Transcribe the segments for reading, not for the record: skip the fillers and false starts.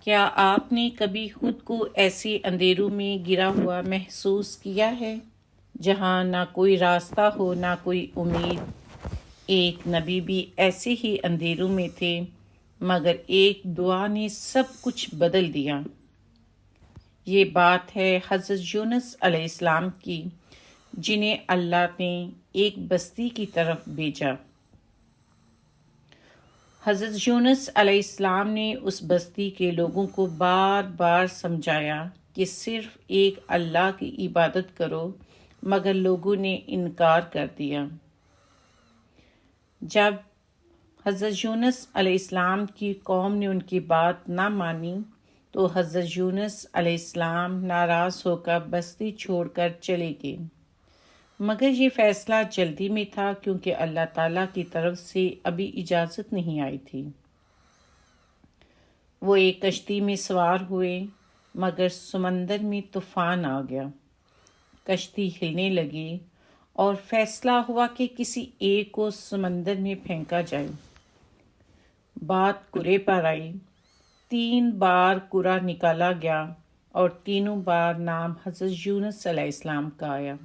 کیا آپ نے کبھی خود کو ایسے اندھیروں میں گرا ہوا محسوس کیا ہے جہاں نہ کوئی راستہ ہو نہ کوئی امید؟ ایک نبی بھی ایسے ہی اندھیروں میں تھے، مگر ایک دعا نے سب کچھ بدل دیا۔ یہ بات ہے حضرت یونس علیہ السلام کی، جنہیں اللہ نے ایک بستی کی طرف بھیجا۔ حضرت یونس علیہ السلام نے اس بستی کے لوگوں کو بار بار سمجھایا کہ صرف ایک اللہ کی عبادت کرو، مگر لوگوں نے انکار کر دیا۔ جب حضرت یونس علیہ السلام کی قوم نے ان کی بات نہ مانی تو حضرت یونس علیہ السلام ناراض ہو کر بستی چھوڑ کر چلے گئے، مگر یہ فیصلہ جلدی میں تھا کیونکہ اللہ تعالیٰ کی طرف سے ابھی اجازت نہیں آئی تھی۔ وہ ایک کشتی میں سوار ہوئے، مگر سمندر میں طوفان آ گیا، کشتی ہلنے لگی اور فیصلہ ہوا کہ کسی ایک کو سمندر میں پھینکا جائے۔ بات کرے پر آئی، 3 بار کرا نکالا گیا اور تینوں بار نام حضرت یونس علیہ السلام کا آیا۔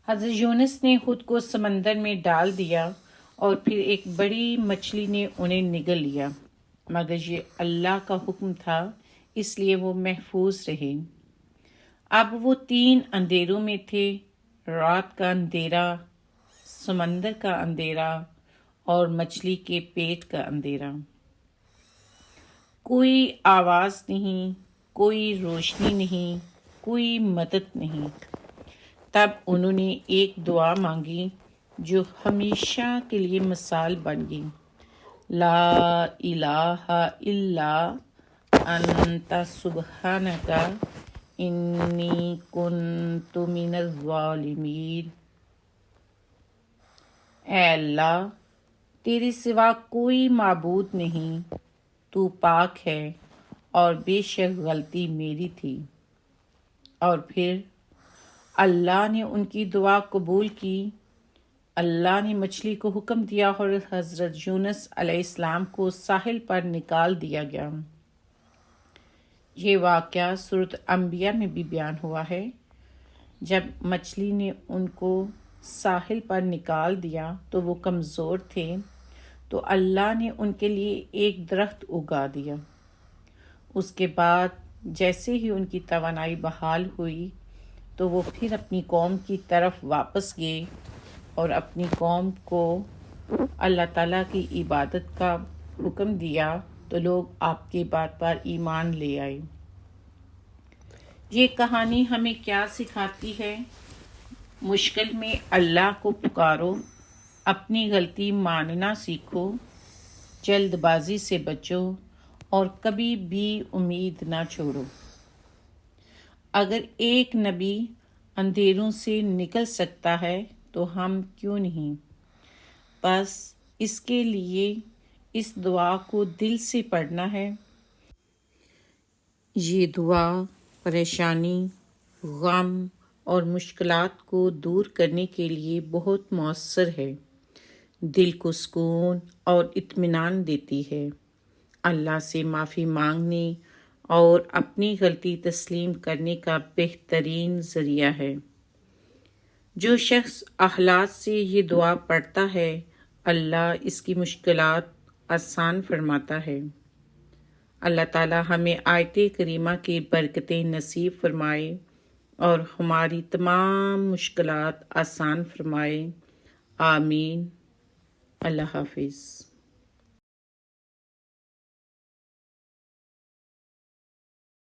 حضرت یونس نے خود کو سمندر میں ڈال دیا اور پھر ایک بڑی مچھلی نے انہیں نگل لیا، مگر یہ اللہ کا حکم تھا، اس لیے وہ محفوظ رہے۔ اب وہ 3 اندھیروں میں تھے، رات کا اندھیرا، سمندر کا اندھیرا اور مچھلی کے پیٹ کا اندھیرا۔ کوئی آواز نہیں، کوئی روشنی نہیں، کوئی مدد نہیں۔ تب انہوں نے ایک دعا مانگی جو ہمیشہ کے لیے مثال بن گئی، لا الہ الا انت سبحانک انی کنت من الظالمین۔ اے اللہ، تیرے سوا کوئی معبود نہیں، تو پاک ہے اور بے شک غلطی میری تھی۔ اور پھر اللہ نے ان کی دعا قبول کی۔ اللہ نے مچھلی کو حکم دیا اور حضرت یونس علیہ السلام کو ساحل پر نکال دیا گیا۔ یہ واقعہ سورۃ انبیاء میں بھی بیان ہوا ہے۔ جب مچھلی نے ان کو ساحل پر نکال دیا تو وہ کمزور تھے، تو اللہ نے ان کے لیے ایک درخت اگا دیا۔ اس کے بعد جیسے ہی ان کی توانائی بحال ہوئی تو وہ پھر اپنی قوم کی طرف واپس گئے اور اپنی قوم کو اللہ تعالیٰ کی عبادت کا حکم دیا تو لوگ آپ کی بات پر ایمان لے آئے۔ یہ کہانی ہمیں کیا سکھاتی ہے؟ مشکل میں اللہ کو پکارو، اپنی غلطی ماننا سیکھو، جلد بازی سے بچو اور کبھی بھی امید نہ چھوڑو۔ اگر ایک نبی اندھیروں سے نکل سکتا ہے تو ہم کیوں نہیں؟ بس اس کے لیے اس دعا کو دل سے پڑھنا ہے۔ یہ دعا پریشانی، غم اور مشکلات کو دور کرنے کے لیے بہت مؤثر ہے، دل کو سکون اور اطمینان دیتی ہے، اللہ سے معافی مانگنے اور اپنی غلطی تسلیم کرنے کا بہترین ذریعہ ہے۔ جو شخص اخلاص سے یہ دعا پڑھتا ہے، اللہ اس کی مشکلات آسان فرماتا ہے۔ اللہ تعالی ہمیں آیت کریمہ کی برکتیں نصیب فرمائے اور ہماری تمام مشکلات آسان فرمائے۔ آمین۔ اللہ حافظ۔